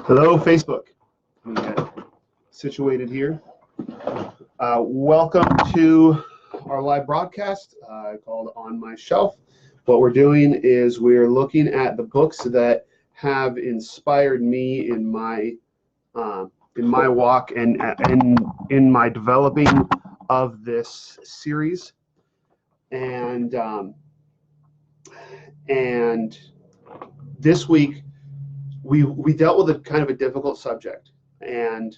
Hello, Facebook. Let me get situated here. Welcome to our live broadcast called On My Shelf. What we're doing is we're looking at the books that have inspired me in my walk and in my developing of this series. And this week we dealt with a kind of a difficult subject, and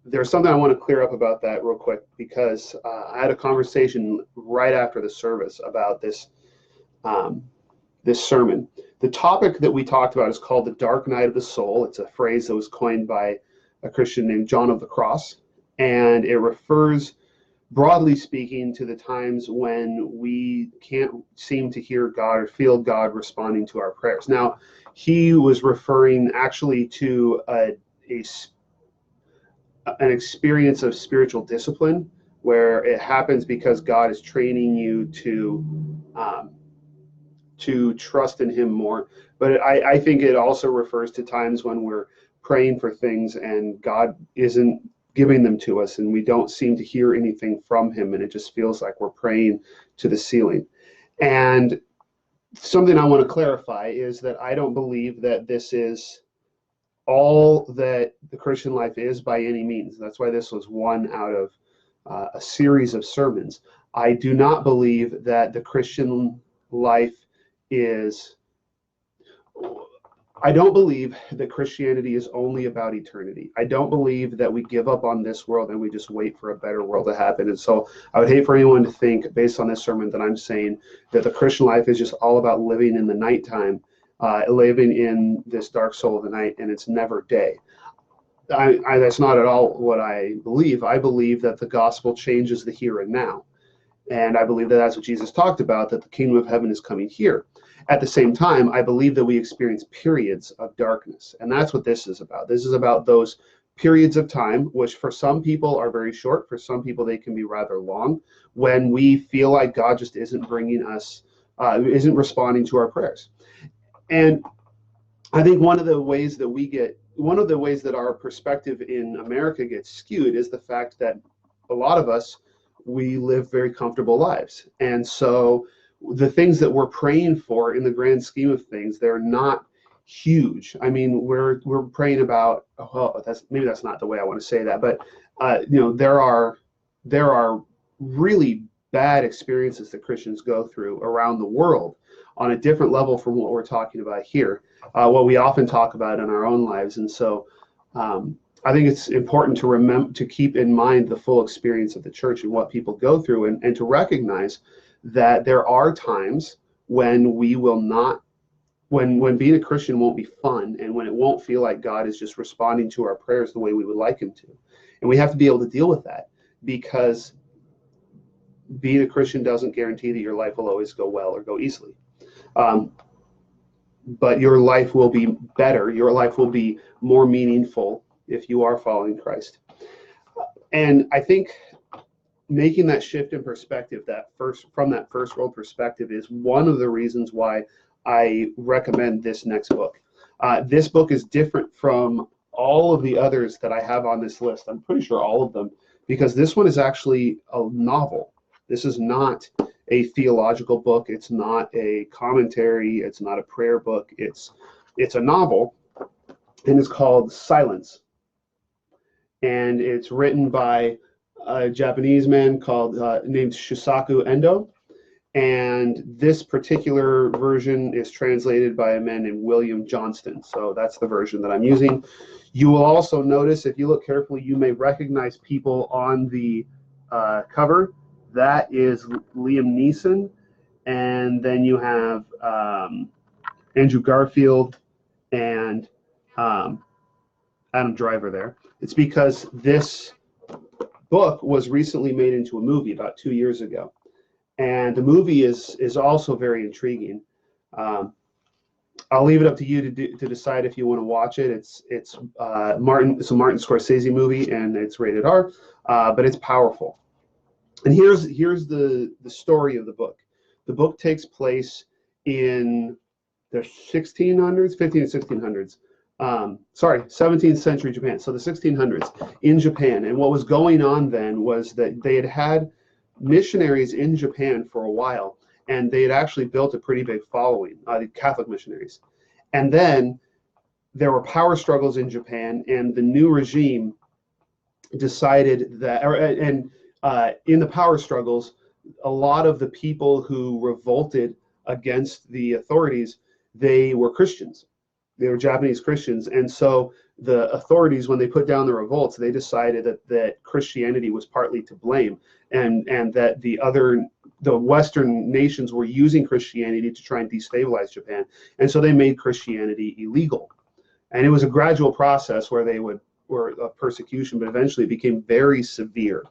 there's something I want to clear up about that real quick, because I had a conversation right after the service about this sermon. The topic that we talked about is called the dark night of the soul. It's a phrase that was coined by a Christian named John of the Cross, and it refers, broadly speaking, to the times when we can't seem to hear God or feel God responding to our prayers. Now, he was referring actually to an experience of spiritual discipline, where it happens because God is training you to trust in him more. But I think it also refers to times when we're praying for things and God isn't giving them to us, and we don't seem to hear anything from him, and it just feels like we're praying to the ceiling. And something I want to clarify is that I don't believe that this is all that the Christian life is by any means. That's why this was one out of a series of sermons. I do not believe that the Christian life is, I don't believe that Christianity is only about eternity. I don't believe that we give up on this world and we just wait for a better world to happen. And so I would hate for anyone to think, based on this sermon, that I'm saying that the Christian life is just all about living in the nighttime, living in this dark soul of the night, and it's never day. That's not at all what I believe. I believe that the gospel changes the here and now. And I believe that that's what Jesus talked about, that the kingdom of heaven is coming here. At the same time, I believe that we experience periods of darkness. And that's what this is about. This is about those periods of time, which for some people are very short. For some people, they can be rather long, when we feel like God just isn't bringing us, isn't responding to our prayers. And I think one of the ways that our perspective in America gets skewed is the fact that a lot of us, we live very comfortable lives. And so the things that we're praying for in the grand scheme of things, they're not huge. I mean, we're praying about, well, that's not the way I want to say that, but there are really bad experiences that Christians go through around the world on a different level from what we're talking about here, what we often talk about in our own lives. And so I think it's important to remember to keep in mind the full experience of the church and what people go through, and to recognize that there are times when we will not, when being a Christian won't be fun, and when it won't feel like God is just responding to our prayers the way we would like him to. And we have to be able to deal with that, because being a Christian doesn't guarantee that your life will always go well or go easily. But your life will be better. Your life will be more meaningful if you are following Christ. And I think making that shift in perspective, from that first world perspective, is one of the reasons why I recommend this next book. This book is different from all of the others that I have on this list. I'm pretty sure all of them, because this one is actually a novel. This is not a theological book. It's not a commentary. It's not a prayer book. It's a novel, and it's called Silence. And it's written by a Japanese man named Shusaku Endo. And this particular version is translated by a man named William Johnston. So that's the version that I'm using. You will also notice, if you look carefully, you may recognize people on the cover. That is Liam Neeson. And then you have Andrew Garfield and Adam Driver there. It's because this book was recently made into a movie about 2 years ago. And the movie is also very intriguing. I'll leave it up to you to decide if you want to watch it. It's a Martin Scorsese movie, and it's rated R, but it's powerful. And here's the story of the book. The book takes place in the 15 and 1600s, sorry, 17th century Japan, so the 1600s in Japan. And what was going on then was that they had missionaries in Japan for a while, and they had actually built a pretty big following, the Catholic missionaries. And then there were power struggles in Japan, and the new regime decided that, in the power struggles, a lot of the people who revolted against the authorities, they were Christians. They were Japanese Christians. And so the authorities, when they put down the revolts, they decided that Christianity was partly to blame, and that the Western nations were using Christianity to try and destabilize Japan. And so they made Christianity illegal. And it was a gradual process where they were a persecution, but eventually it became very severe.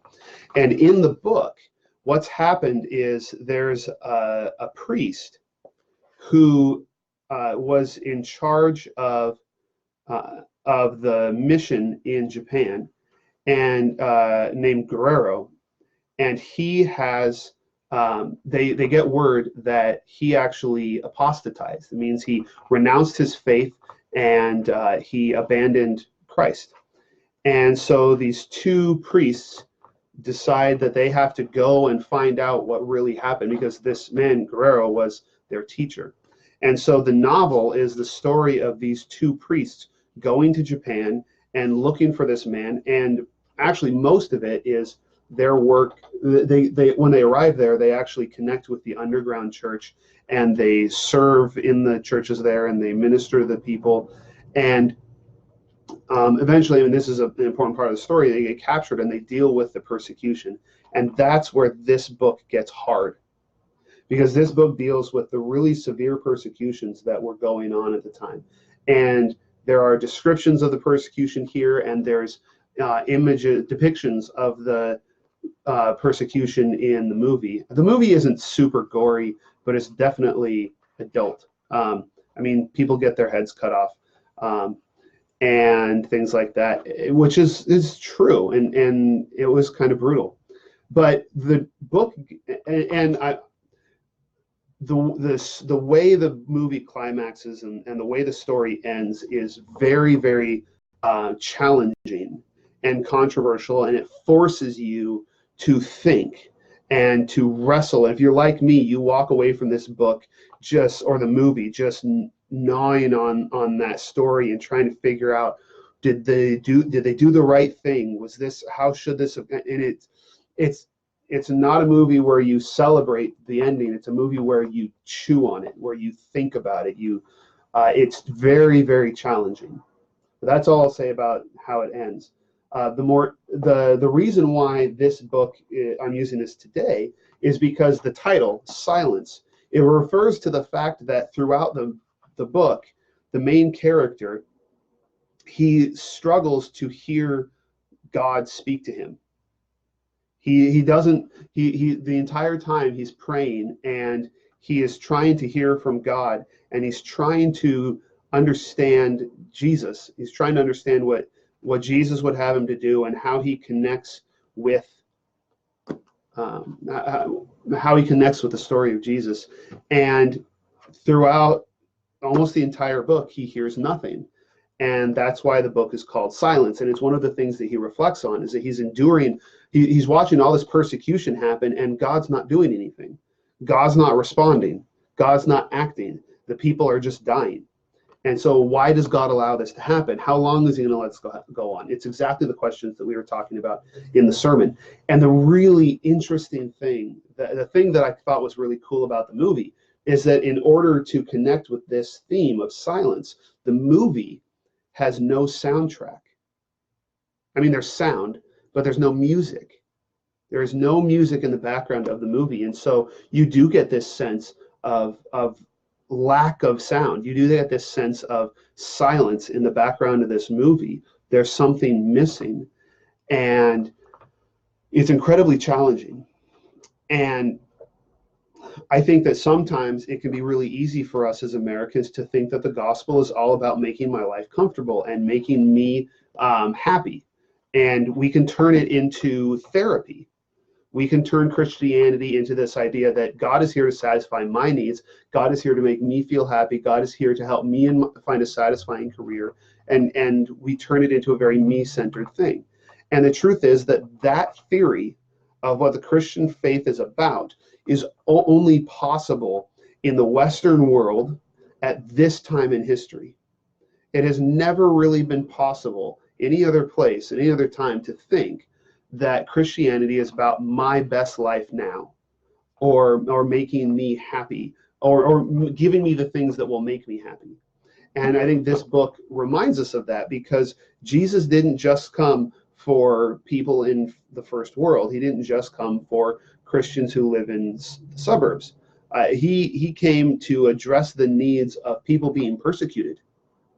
And in the book, what's happened is there's a priest who was in charge of the mission in Japan, and named Guerrero, and he has they get word that he actually apostatized. It means he renounced his faith, and he abandoned Christ. And so these two priests decide that they have to go and find out what really happened, because this man Guerrero was their teacher. And so the novel is the story of these two priests going to Japan and looking for this man. And actually most of it is their work. They when they arrive there, they actually connect with the underground church, and they serve in the churches there, and they minister to the people. And eventually, and this is an important part of the story, they get captured and they deal with the persecution. And that's where this book gets hard, because this book deals with the really severe persecutions that were going on at the time. And there are descriptions of the persecution here, and there's depictions of the persecution in the movie. The movie isn't super gory, but it's definitely adult. I mean, people get their heads cut off, and things like that, which is true, and it was kind of brutal. But the book, the way the movie climaxes and the way the story ends is very, very challenging and controversial, and it forces you to think and to wrestle. And if you're like me, you walk away from this book or the movie just gnawing on that story and trying to figure out, did they do the right thing? Was this, how should this have, and it's not a movie where you celebrate the ending. It's a movie where you chew on it, where you think about it. It's very, very challenging. But that's all I'll say about how it ends. The reason why this book, I'm using this today, is because the title, Silence, it refers to the fact that throughout the book, the main character, he struggles to hear God speak to him. He doesn't, the entire time he's praying, and he is trying to hear from God, and he's trying to understand Jesus. He's trying to understand what Jesus would have him to do, and how he connects with the story of Jesus. And throughout almost the entire book, he hears nothing. And that's why the book is called Silence. And it's one of the things that he reflects on, is that he's enduring, he's watching all this persecution happen, and God's not doing anything. God's not responding. God's not acting. The people are just dying. And so why does God allow this to happen? How long is he going to let this go on? It's exactly the questions that we were talking about in the sermon. And the really interesting thing, the thing that I thought was really cool about the movie, is that in order to connect with this theme of silence, the movie has no soundtrack. I mean, there's sound, but there's no music. There is no music in the background of the movie. And so you do get this sense of lack of sound. You do get this sense of silence in the background of this movie. There's something missing, and it's incredibly challenging. And I think that sometimes it can be really easy for us as Americans to think that the gospel is all about making my life comfortable and making me happy. And we can turn it into therapy. We can turn Christianity into this idea that God is here to satisfy my needs. God is here to make me feel happy. God is here to help me find a satisfying career. and we turn it into a very me-centered thing. And the truth is that that theory of what the Christian faith is about is only possible in the Western world at this time in history. It has never really been possible any other place, any other time, to think that Christianity is about my best life now, or making me happy, or giving me the things that will make me happy. And I think this book reminds us of that, because Jesus didn't just come for people in the first world. He didn't just come for Christians who live in the suburbs. He came to address the needs of people being persecuted,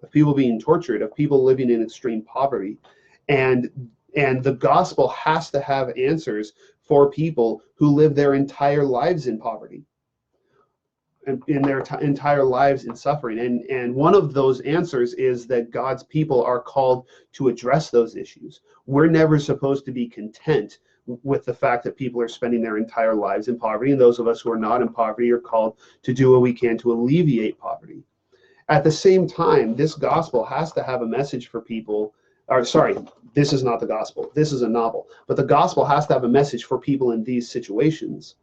of people being tortured, of people living in extreme poverty. And the gospel has to have answers for people who live their entire lives in poverty, and in their entire lives in suffering. And one of those answers is that God's people are called to address those issues. We're never supposed to be content with the fact that people are spending their entire lives in poverty, and those of us who are not in poverty are called to do what we can to alleviate poverty. At the same time, this gospel has to have a message for people. Or sorry, this is not the gospel. This is a novel. But the gospel has to have a message for people in these situations.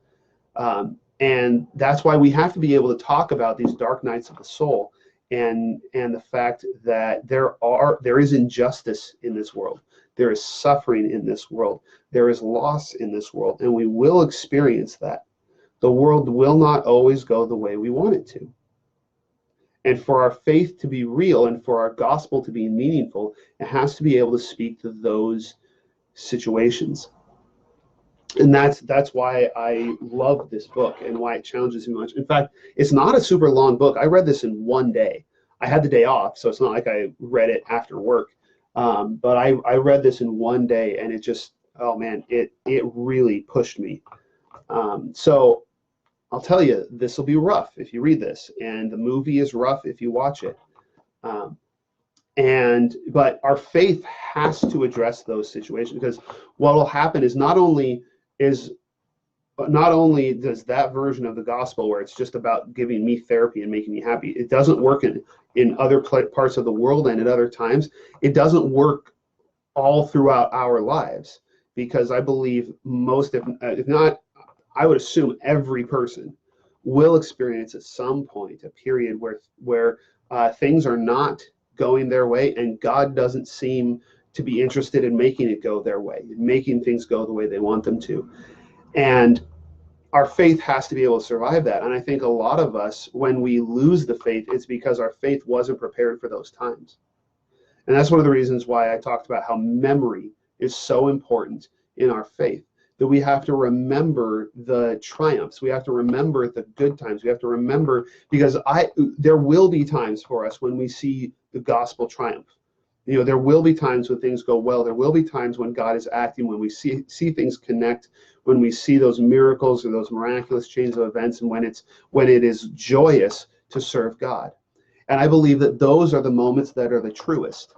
And that's why we have to be able to talk about these dark nights of the soul, and the fact that there is injustice in this world. There is suffering in this world. There is loss in this world, and we will experience that. The world will not always go the way we want it to. And for our faith to be real, and for our gospel to be meaningful, it has to be able to speak to those situations. And that's why I love this book, and why it challenges me much. In fact, it's not a super long book. I read this in one day. I had the day off, so it's not like I read it after work. But I read this in one day, and it just, oh man, it really pushed me. So I'll tell you, this will be rough if you read this, and the movie is rough if you watch it. But our faith has to address those situations, because what will happen is not only does that version of the gospel, where it's just about giving me therapy and making me happy, it doesn't work in other parts of the world, and at other times it doesn't work all throughout our lives, because I believe most, if not, I would assume every person will experience at some point a period where things are not going their way, and God doesn't seem to be interested in making it go their way, making things go the way they want them to. And our faith has to be able to survive that. And I think a lot of us, when we lose the faith, it's because our faith wasn't prepared for those times. And that's one of the reasons why I talked about how memory is so important in our faith, that we have to remember the triumphs. We have to remember the good times. We have to remember, because there will be times for us when we see the gospel triumph. You know, there will be times when things go well. There will be times when God is acting, when we see things connect, when we see those miracles or those miraculous chains of events, and when it is joyous to serve God. And I believe that those are the moments that are the truest.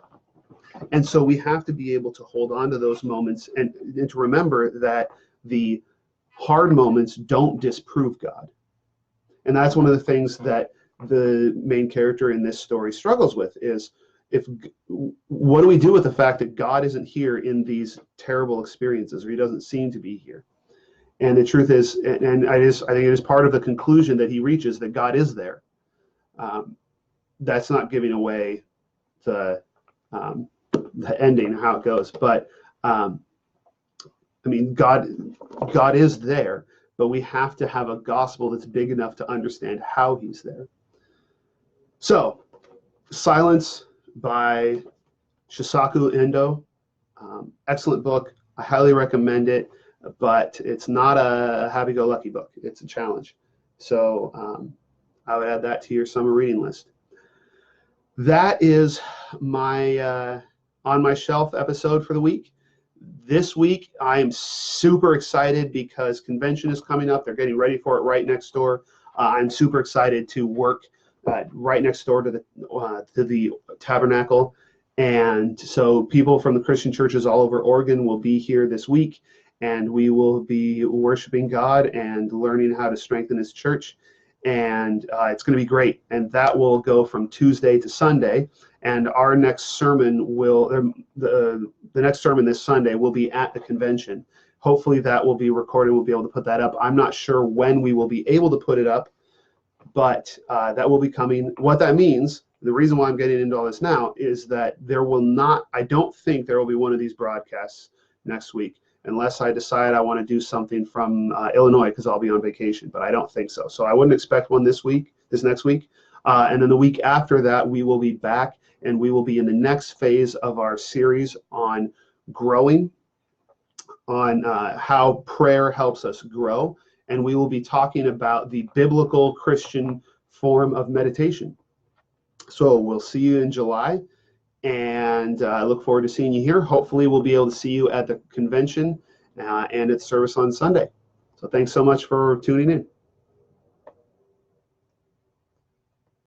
And so we have to be able to hold on to those moments, and to remember that the hard moments don't disprove God. And that's one of the things that the main character in this story struggles with, is what do we do with the fact that God isn't here in these terrible experiences, or he doesn't seem to be here? And the truth is, and I think it is part of the conclusion that he reaches, that God is there. That's not giving away the ending, how it goes, but I mean, God is there, but we have to have a gospel that's big enough to understand how he's there. So, Silence by Shusaku Endo, excellent book. I highly recommend it, but it's not a happy-go-lucky book. It's a challenge. So I would add that to your summer reading list. That is my on my shelf episode for the week. This week, I am super excited because convention is coming up. They're getting ready for it right next door. I'm super excited to work right next door to the tabernacle. And so people from the Christian churches all over Oregon will be here this week, and we will be worshiping God and learning how to strengthen his church. And it's going to be great. And that will go from Tuesday to Sunday. And our next sermon the next sermon this Sunday will be at the convention. Hopefully that will be recorded. We'll be able to put that up. I'm not sure when we will be able to put it up, but that will be coming. What that means, the reason why I'm getting into all this now, is that I don't think there will be one of these broadcasts next week unless I decide I want to do something from Illinois, because I'll be on vacation, but I don't think so. So I wouldn't expect one this next week. And then the week after that, we will be back, and we will be in the next phase of our series on growing, on how prayer helps us grow. And we will be talking about the biblical Christian form of meditation. So we'll see you in July, and I look forward to seeing you here. Hopefully we'll be able to see you at the convention and at service on Sunday. So thanks so much for tuning in.